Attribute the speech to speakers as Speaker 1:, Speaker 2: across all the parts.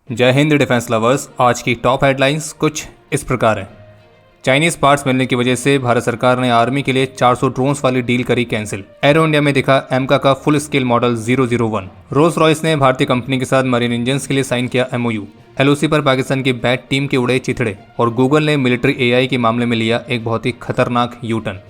Speaker 1: जय Hind defence lovers. आज की टॉप हेडलाइंस कुछ इस प्रकार हैं। चाइनीज पार्ट्स मिलने की वजह से भारत सरकार ने आर्मी के लिए 400 ड्रोन्स वाली डील करी कैंसिल। एरो इंडिया में दिखा एमका का full scale model 001। Rolls Royce ने भारतीय कंपनी के साथ मरीन इंजन्स के लिए साइन किया एमओयू। एलओसी पर पाकिस्तान की बैट टीम के उड़े चिथड़े। और गूगल ने मिलिट्री एआई के मामले में लिया एक बहुत ही खतरनाक यू टर्न।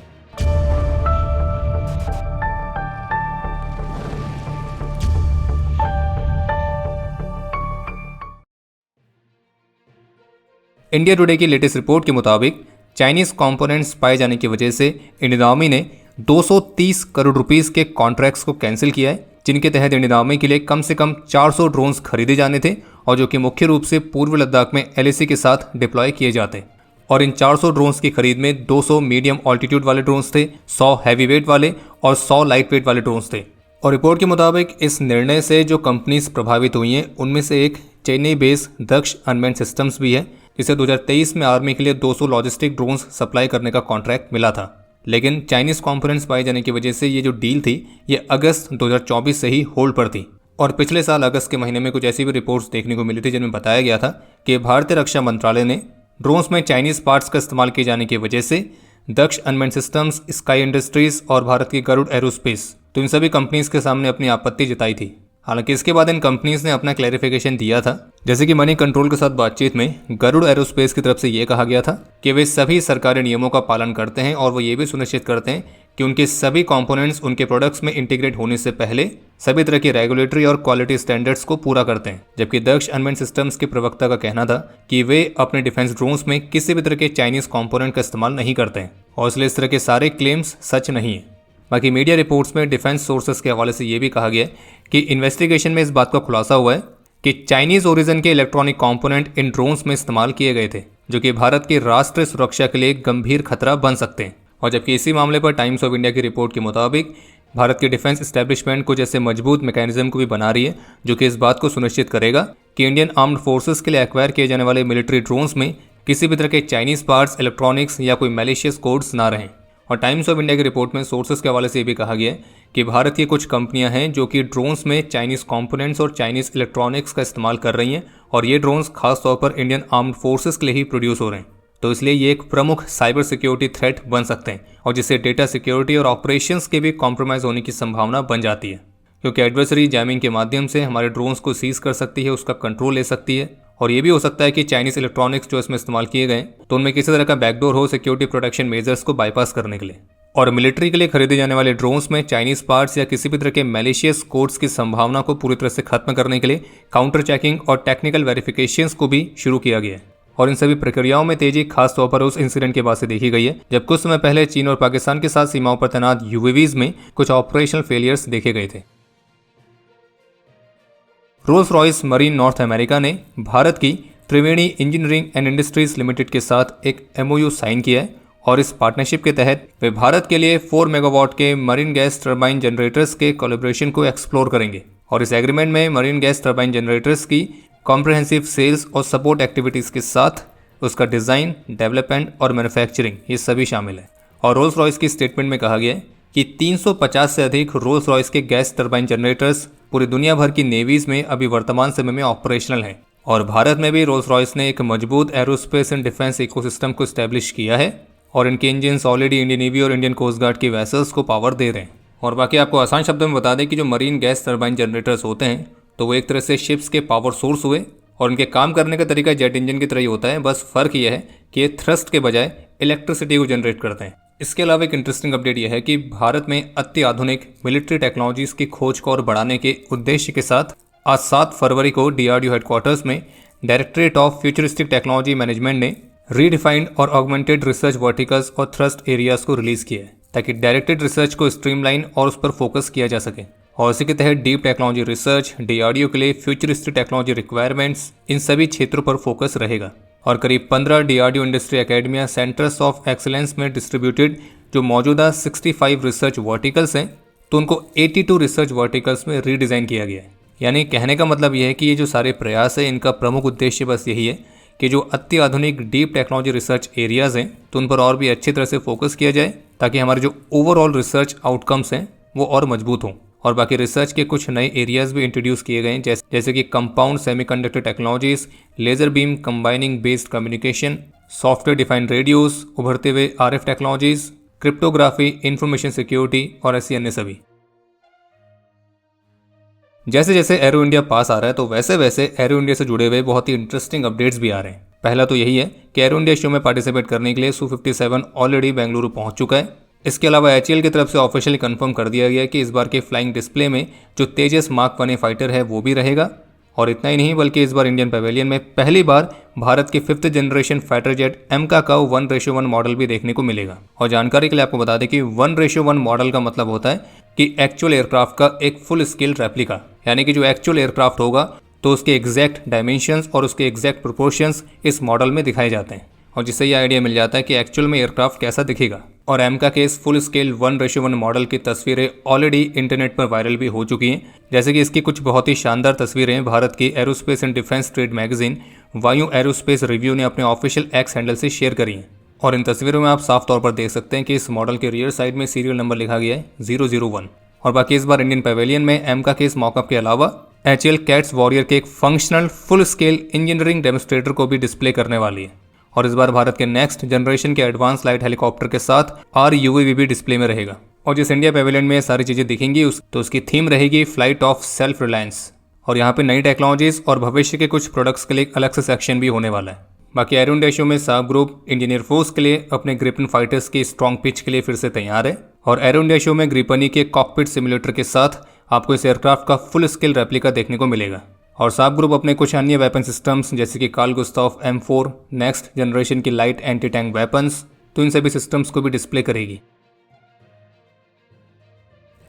Speaker 1: इंडिया टुडे की लेटेस्ट रिपोर्ट के मुताबिक चाइनीज कंपोनेंट्स पाए जाने की वजह से इंडियन आर्मी ने 230 करोड़ रुपीस के कॉन्ट्रैक्ट्स को कैंसिल किया है, जिनके तहत इंडियन आर्मी के लिए कम से कम 400 ड्रोन्स खरीदे जाने थे और जो कि मुख्य रूप से पूर्व लद्दाख में एलएसी के साथ डिप्लॉय किए जाते हैं। और इन 400 ड्रोन्स की खरीद में 200 मीडियम ऑल्टीट्यूड वाले ड्रोन्स थे, 100 हैवी वेट वाले और 100 लाइट वेट वाले ड्रोन्स थे। और रिपोर्ट के मुताबिक इस निर्णय से जो कंपनीज प्रभावित हुई हैं उनमें से एक चेन्नई बेस्ड दक्ष अनमैन्ड सिस्टम्स भी है, जिसे 2023 में आर्मी के लिए 200 लॉजिस्टिक ड्रोन्स सप्लाई करने का कॉन्ट्रैक्ट मिला था। लेकिन चाइनीज कंपोनेंट्स पाए जाने की वजह से ये जो डील थी ये अगस्त 2024 से ही होल्ड पर थी। और पिछले साल अगस्त के महीने में कुछ ऐसी भी रिपोर्ट्स देखने को मिली थी जिनमें बताया गया था कि भारतीय रक्षा मंत्रालय ने ड्रोन्स में चाइनीज पार्ट्स का इस्तेमाल किए जाने की वजह से दक्ष अनमैन्ड सिस्टम्स, स्काई इंडस्ट्रीज और भारत की गरुड़ एरोस्पेस, तो इन सभी कंपनीज के सामने अपनी आपत्ति जताई थी। हालांकि इसके बाद इन कंपनीज ने अपना क्लैरिफिकेशन दिया था। जैसे कि मनी कंट्रोल के साथ बातचीत में गरुड़ एरोस्पेस की तरफ से ये कहा गया था कि वे सभी सरकारी नियमों का पालन करते हैं और वो ये भी सुनिश्चित करते हैं कि उनके सभी कंपोनेंट्स उनके प्रोडक्ट्स में इंटीग्रेट होने से पहले सभी तरह की रेगुलेटरी और क्वालिटी स्टैंडर्ड्स को पूरा करते हैं। जबकि दक्ष अनमैन्ड सिस्टम्स के प्रवक्ता का कहना था कि वे अपने डिफेंस ड्रोन्स में किसी भी तरह के चाइनीज कंपोनेंट का इस्तेमाल नहीं करते हैं और इसलिए इस तरह के सारे क्लेम्स सच नहीं है। बाकी मीडिया रिपोर्ट्स में डिफेंस सोर्सेस के हवाले से ये भी कहा गया है कि इन्वेस्टिगेशन में इस बात का खुलासा हुआ है कि चाइनीज ओरिजिन के इलेक्ट्रॉनिक कंपोनेंट इन ड्रोन्स में इस्तेमाल किए गए थे, जो कि भारत की राष्ट्रीय सुरक्षा के लिए एक गंभीर खतरा बन सकते हैं। और जबकि इसी मामले पर टाइम्स ऑफ इंडिया की रिपोर्ट के मुताबिक भारत की डिफेंस एस्टेब्लिशमेंट को जैसे मजबूत मैकेनिज्म को भी बना रही है, जो कि इस बात को सुनिश्चित करेगा कि इंडियन आर्म्ड फोर्सेस के लिए एक्वायर किए जाने वाले मिलिट्री ड्रोन्स में किसी भी तरह के चाइनीज पार्ट्स, इलेक्ट्रॉनिक्स या कोई मैलिशियस कोड्स ना रहें। और टाइम्स ऑफ इंडिया की रिपोर्ट में सोर्सेस के हवाले से ये भी कहा गया है कि भारत की कुछ कंपनियां हैं जो कि ड्रोन्स में चाइनीज कंपोनेंट्स और चाइनीज इलेक्ट्रॉनिक्स का इस्तेमाल कर रही हैं और ये ड्रोन्स खासतौर पर इंडियन आर्म्ड फोर्सेस के लिए ही प्रोड्यूस हो रहे हैं। तो इसलिए ये एक प्रमुख साइबर सिक्योरिटी थ्रेट बन सकते हैं और जिससे डेटा सिक्योरिटी और ऑपरेशंस के भी कॉम्प्रोमाइज़ होने की संभावना बन जाती है, क्योंकि एडवर्सरी जैमिंग के माध्यम से हमारे ड्रोन्स को सीज कर सकती है, उसका कंट्रोल ले सकती है। और ये भी हो सकता है कि चाइनीज इलेक्ट्रॉनिक्स जो इसमें इस्तेमाल किए गए तो उनमें किसी तरह का बैकडोर हो सिक्योरिटी प्रोटेक्शन मेजर्स को बाईपास करने के लिए। और मिलिट्री के लिए खरीदे जाने वाले ड्रोन्स में चाइनीज पार्ट्स या किसी भी तरह के मैलिशियस कोड्स की संभावना को पूरी तरह से खत्म करने के लिए काउंटर चेकिंग और टेक्निकल वेरिफिकेशंस को भी शुरू किया गया है। और इन सभी प्रक्रियाओं में तेजी खास तौर पर उस इंसिडेंट के बाद से देखी गई है जब कुछ समय पहले चीन और पाकिस्तान के साथ सीमाओं पर तैनात यूएवीज में कुछ ऑपरेशनल फेलियर्स देखे गए थे। Rolls Royce marine north America ने भारत की त्रिवेणी इंजीनियरिंग एंड इंडस्ट्रीज लिमिटेड के साथ एक एमओयू साइन किया है और इस पार्टनरशिप के तहत वे भारत के लिए 4 मेगावाट के मरीन गैस टरबाइन जनरेटर्स के कोलैबोरेशन को एक्सप्लोर करेंगे। और इस एग्रीमेंट में मरीन गैस टरबाइन जनरेटर्स की कॉम्प्रिहेंसिव सेल्स और सपोर्ट एक्टिविटीज़ के साथ उसका डिज़ाइन, डेवलपमेंट और मैन्युफैक्चरिंग ये सभी शामिल है। और रोल्स रॉयस की स्टेटमेंट में कहा गया है कि 350 से अधिक रोल्स रॉयस के गैस टरबाइन जनरेटर्स पूरी दुनिया भर की नेवीज में अभी वर्तमान समय में ऑपरेशनल हैं। और भारत में भी रोल्स रॉयस ने एक मजबूत एरोस्पेस एंड डिफेंस इकोसिस्टम को स्टैब्लिश किया है और इनके इंजन्स ऑलरेडी इंडियन नेवी और इंडियन कोस्ट गार्ड की वेसल्स को पावर दे रहे हैं। और बाकी आपको आसान शब्दों में बता दें कि जो मरीन गैस टरबाइन जनरेटर्स होते हैं तो वो एक तरह से शिप्स के पावर सोर्स हुए और इनके काम करने का तरीका जेट इंजन की तरह ही होता है, बस फ़र्क यह है कि ये थ्रस्ट के बजाय इलेक्ट्रिसिटी को जनरेट करते हैं। इसके अलावा एक इंटरेस्टिंग अपडेट यह है कि भारत में अत्याधुनिक मिलिट्री टेक्नोलॉजीज की खोज को और बढ़ाने के उद्देश्य के साथ आज 7 फरवरी को डीआरडीओ हेडक्वार्टर्स में directorate of futuristic technology management ने रीडिफाइंड और ऑगमेंटेड रिसर्च वर्टिकल्स और थ्रस्ट एरियाज को रिलीज किया है ताकि डायरेक्टेड रिसर्च को स्ट्रीमलाइन और उस पर फोकस किया जा सके। और इसी के तहत डीप टेक्नोलॉजी रिसर्च, डीआरडीओ के लिए फ्यूचरिस्टिक टेक्नोलॉजी रिक्वायरमेंट्स, इन सभी क्षेत्रों पर फोकस रहेगा। और करीब 15 DRDO industry academia centres of excellence में डिस्ट्रीब्यूटेड जो मौजूदा 65 रिसर्च वर्टिकल्स हैं तो उनको 82 रिसर्च वर्टिकल्स में रीडिज़ाइन किया गया है। यानी कहने का मतलब यह है कि ये जो सारे प्रयास है इनका प्रमुख उद्देश्य बस यही है कि जो अत्याधुनिक डीप टेक्नोलॉजी रिसर्च एरियाज़ हैं तो उन पर और भी अच्छी तरह से फोकस किया जाए ताकि हमारे जो ओवरऑल रिसर्च आउटकम्स हैं वो और मजबूत हों। और बाकी रिसर्च के कुछ नए एरियाज भी इंट्रोड्यूस किए गए हैं, जैसे कि compound semiconductor technologies, laser beam combining based communication, software defined radios, उभरते हुए RF technologies, cryptography, information security और ऐसी अन्य सभी। जैसे जैसे एरो इंडिया पास आ रहा है तो वैसे वैसे एरो इंडिया से जुड़े हुए बहुत ही इंटरेस्टिंग अपडेट्स भी आ रहे हैं। पहला तो यही है कि एरो इंडिया शो में पार्टिसिपेट करने के लिए Su-57 ऑलरेडी बेंगलुरु पहुंच चुका है। इसके अलावा HAL की तरफ से ऑफिशियली कंफर्म कर दिया गया है कि इस बार के फ्लाइंग डिस्प्ले में जो तेजस मार्क 1 फाइटर है वो भी रहेगा। और इतना ही नहीं बल्कि इस बार इंडियन पैवेलियन में पहली बार भारत के 5th जनरेशन फाइटर जेट एमका का 1:1 मॉडल भी देखने को मिलेगा। और जानकारी के लिए आपको बता दें कि 1:1 मॉडल का मतलब होता है कि एक्चुअल एयरक्राफ्ट का एक फुल स्केल रेप्लिका, यानी कि जो एक्चुअल एयरक्राफ्ट होगा तो उसके एग्जैक्ट डायमेंशंस और उसके एग्जैक्ट प्रोपोर्शंस इस मॉडल में दिखाए जाते हैं, और जिससे ये आइडिया मिल जाता है कि एक्चुअल में एयरक्राफ्ट कैसा दिखेगा। और एमका के इस फुल स्केल 1:1 मॉडल की तस्वीरें ऑलरेडी इंटरनेट पर वायरल भी हो चुकी हैं, जैसे कि इसकी कुछ बहुत ही शानदार तस्वीरें भारत की aerospace and defence trade magazine वायु एरोस्पेस रिव्यू ने अपने ऑफिशियल एक्स हैंडल से शेयर करी हैं। और इन तस्वीरों में आप साफ तौर पर देख सकते हैं कि इस मॉडल के रियर साइड में सीरियल नंबर लिखा गया है 001। और बाकी इस बार इंडियन पैवेलियन में एमका के इस मॉकअप के अलावा HAL कैट्स वॉरियर के एक functional full scale engineering demonstrator को भी डिस्प्ले करने वाली है। और इस बार भारत के नेक्स्ट जनरेशन के एडवांस लाइट हेलीकॉप्टर के साथ RUAV भी डिस्प्ले में रहेगा। और जिस इंडिया पैवेलियन में ये सारी चीजें दिखेंगी तो उसकी थीम रहेगी फ्लाइट ऑफ सेल्फ रिलायंस। और यहाँ पे नई टेक्नोलॉजीज और भविष्य के कुछ प्रोडक्ट्स के लिए अलग से सेक्शन भी होने वाला है। बाकी एरो इंडिया शो में साब ग्रुप इंडियन एयरफोर्स के लिए अपने ग्रिपन फाइटर्स की स्ट्रॉन्ग पिच के लिए फिर से तैयार है। और एरो इंडिया शो में ग्रिपनी के कॉकपिट सिमुलेटर के साथ आपको इस एयरक्राफ्ट का फुल स्केल रेप्लिका देखने को मिलेगा। और साब ग्रुप अपने कुछ अन्य वेपन सिस्टम्स जैसे कि Carl Gustaf M4 next generation की लाइट एंटी टैंक वेपन्स, तो इन सभी सिस्टम्स को भी डिस्प्ले करेगी।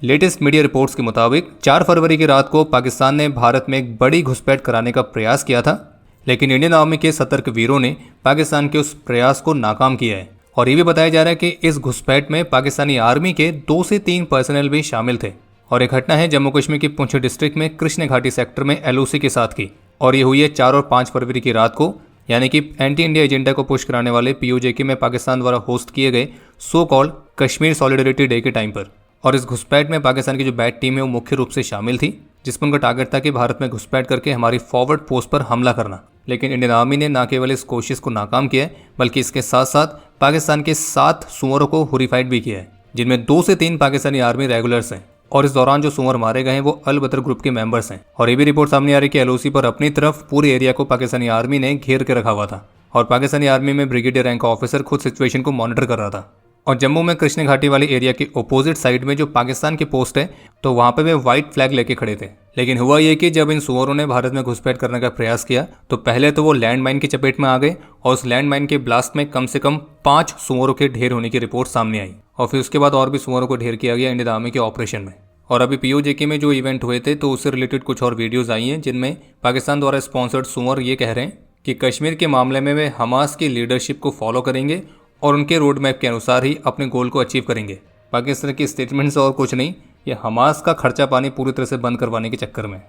Speaker 1: लेटेस्ट मीडिया रिपोर्ट्स के मुताबिक 4 फरवरी की रात को पाकिस्तान ने भारत में एक बड़ी घुसपैठ कराने का प्रयास किया था, लेकिन इंडियन आर्मी के सतर्क वीरों ने पाकिस्तान के उस प्रयास को नाकाम किया है। और ये भी बताया जा रहा है कि इस घुसपैठ में पाकिस्तानी आर्मी के 2 से 3 पर्सनल भी शामिल थे। और एक घटना है जम्मू कश्मीर की पुंछ डिस्ट्रिक्ट में कृष्ण घाटी सेक्टर में LOC के साथ की, और ये हुई है 4 और 5 फरवरी की रात को, यानी कि एंटी इंडिया एजेंडा को पुश कराने वाले POJK में पाकिस्तान द्वारा होस्ट किए गए so called Kashmir solidarity day के टाइम पर। और इस घुसपैठ में पाकिस्तान की जो बैट टीम है वो मुख्य रूप से शामिल थी, जिसमें उनका टारगेट था कि भारत में घुसपैठ करके हमारी फॉरवर्ड पोस्ट पर हमला करना। लेकिन इंडियन आर्मी ने न केवल इस कोशिश को नाकाम किया है बल्कि इसके साथ साथ पाकिस्तान के 7 सुअरों को हुरिफाइड भी किया है, जिनमें 2 से 3 पाकिस्तानी आर्मी रेगुलर्स हैं। और इस दौरान जो सुअर मारे गए हैं वो अल बदर ग्रुप के मेंबर्स हैं। और ये भी रिपोर्ट सामने आ रही है कि LOC पर अपनी तरफ पूरे एरिया को पाकिस्तानी आर्मी ने घेर के रखा हुआ था, और पाकिस्तानी आर्मी में ब्रिगेडियर रैंक का ऑफिसर खुद सिचुएशन को मॉनिटर कर रहा था। और जम्मू में कृष्ण घाटी वाली एरिया के अपोजिट साइड में जो पाकिस्तान की पोस्ट है तो वहां पे वे व्हाइट फ्लैग लेके खड़े थे। लेकिन हुआ ये कि जब इन सुअरों ने भारत में घुसपैठ करने का प्रयास किया तो पहले तो वो लैंड माइन की चपेट में आ गए, और उस लैंड माइन के ब्लास्ट में कम से कम 5 सुअरों के ढेर होने की रिपोर्ट सामने आई। और फिर उसके बाद और भी सुअरों को ढेर किया गया इंडियन आर्मी के ऑपरेशन में। और अभी POJK में जो इवेंट हुए थे तो उससे रिलेटेड कुछ और वीडियोस आई हैं जिनमें पाकिस्तान द्वारा स्पॉन्सर्ड सुअर ये कह रहे हैं कि कश्मीर के मामले में वे हमास की लीडरशिप को फॉलो करेंगे और उनके रोड मैप के अनुसार ही अपने गोल को अचीव करेंगे। बाकी इस तरह की स्टेटमेंट से और कुछ नहीं, ये हमास का खर्चा पानी पूरी तरह से बंद करवाने के चक्कर में।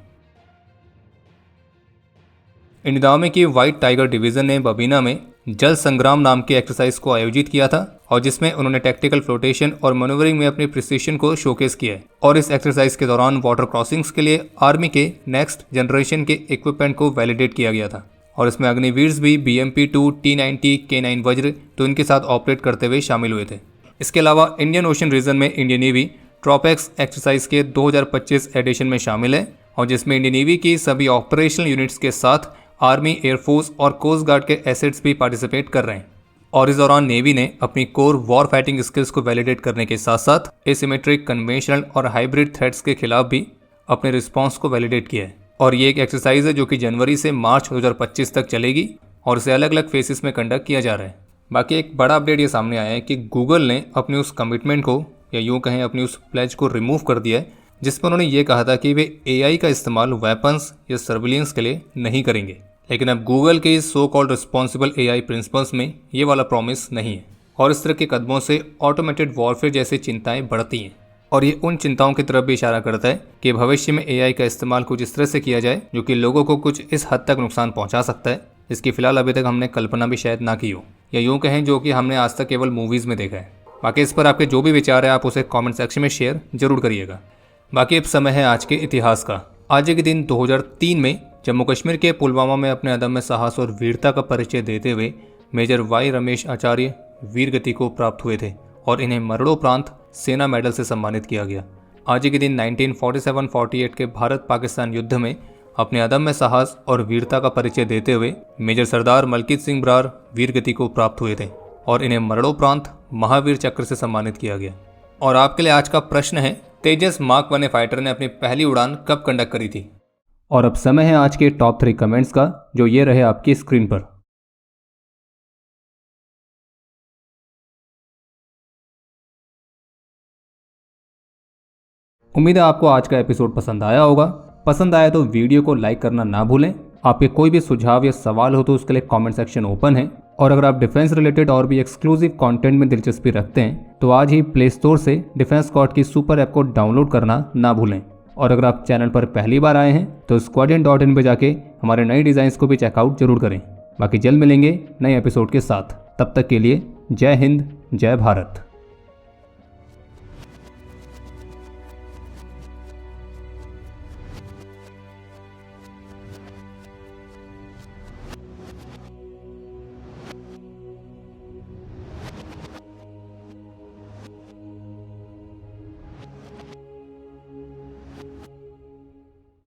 Speaker 1: इंडियन आर्मी की व्हाइट टाइगर डिवीजन ने बबीना में जल संग्राम नाम की एक्सरसाइज को आयोजित किया था, और जिसमें उन्होंने टैक्टिकल फ्लोटेशन और मैन्यूवरिंग में अपनी प्रिसिशन को शोकेस किया है। और इस एक्सरसाइज के दौरान वाटर क्रॉसिंग्स के लिए आर्मी के नेक्स्ट जनरेशन के इक्विपमेंट को वैलिडेट किया गया था। और इसमें अग्निवीर्स भी BMP-2 T-90 K9 वज्र तो इनके साथ ऑपरेट करते हुए शामिल हुए थे। इसके अलावा इंडियन ओशन रीजन में इंडियन नेवी ट्रॉपेक्स एक्सरसाइज के 2025 एडिशन में शामिल है, और जिसमें इंडियन नेवी की सभी ऑपरेशनल यूनिट्स के साथ आर्मी, एयरफोर्स और कोस्ट गार्ड के एसेट्स भी पार्टिसिपेट कर रहे हैं। और इस दौरान नेवी ने अपनी कोर वॉर फाइटिंग स्किल्स को वैलिडेट करने के साथ साथ एसिमेट्रिक, कन्वेंशनल और हाइब्रिड थ्रेट्स के खिलाफ भी अपने रिस्पॉन्स को वैलिडेट किया है। और ये एक एक्सरसाइज है जो कि जनवरी से मार्च 2025 तक चलेगी, और इसे अलग अलग फेसेस में कंडक्ट किया जा रहा है। बाकी एक बड़ा अपडेट ये सामने आया है कि गूगल ने अपनी उस कमिटमेंट को, या यूँ कहें अपनी उस प्लेज को रिमूव कर दिया है, जिसमें उन्होंने ये कहा था कि वे AI का इस्तेमाल वेपन्स या सर्विलियंस के लिए नहीं करेंगे। लेकिन अब गूगल के इस so called responsible AI principles में ये वाला प्रॉमिस नहीं है, और इस तरह के कदमों से ऑटोमेटेड वॉरफेयर जैसी चिंताएं बढ़ती हैं। और ये उन चिंताओं की तरफ भी इशारा करता है कि भविष्य में AI का इस्तेमाल कुछ इस तरह से किया जाए जो कि लोगों को कुछ इस हद तक नुकसान पहुंचा सकता है, जिसकी फिलहाल अभी तक हमने कल्पना भी शायद ना की हो, या यूँ कहें जो कि हमने आज तक केवल मूवीज़ में देखा है। बाकी इस पर आपके जो भी विचार है आप उसे कमेंट सेक्शन में शेयर जरूर करिएगा। बाकी अब समय है आज के इतिहास का। आज के दिन 2003 में जम्मू कश्मीर के पुलवामा में अपने अदम्य साहस और वीरता का परिचय देते हुए मेजर वाई रमेश आचार्य वीर गति को प्राप्त हुए थे और इन्हें मरणोपरांत सेना मेडल से सम्मानित किया गया। आज के दिन 1947-48 के भारत पाकिस्तान युद्ध में अपने अदम्य साहस और वीरता का परिचय देते हुए मेजर सरदार मलकीत सिंह बरार वीर गति को प्राप्त हुए थे और इन्हें मरणोपरांत महावीर चक्र से सम्मानित किया गया। और आपके लिए आज का प्रश्न है, तेजस मार्क 1 फाइटर ने अपनी पहली उड़ान कब कंडक्ट करी थी? और अब समय है आज के टॉप 3 कमेंट्स का, जो ये रहे आपकी स्क्रीन पर। उम्मीद है आपको आज का एपिसोड पसंद आया होगा। पसंद आया तो वीडियो को लाइक करना ना भूलें। आपके कोई भी सुझाव या सवाल हो तो उसके लिए कमेंट सेक्शन ओपन है। और अगर आप डिफेंस रिलेटेड और भी एक्सक्लूसिव कंटेंट में दिलचस्पी रखते हैं तो आज ही प्ले स्टोर से डिफेंस स्क्वाड की सुपर ऐप को डाउनलोड करना ना भूलें। और अगर आप चैनल पर पहली बार आए हैं तो squadron.in पे जाके हमारे नए डिज़ाइंस को भी चेकआउट जरूर करें। बाकी जल्द मिलेंगे नए एपिसोड के साथ। तब तक के लिए जय हिंद, जय भारत।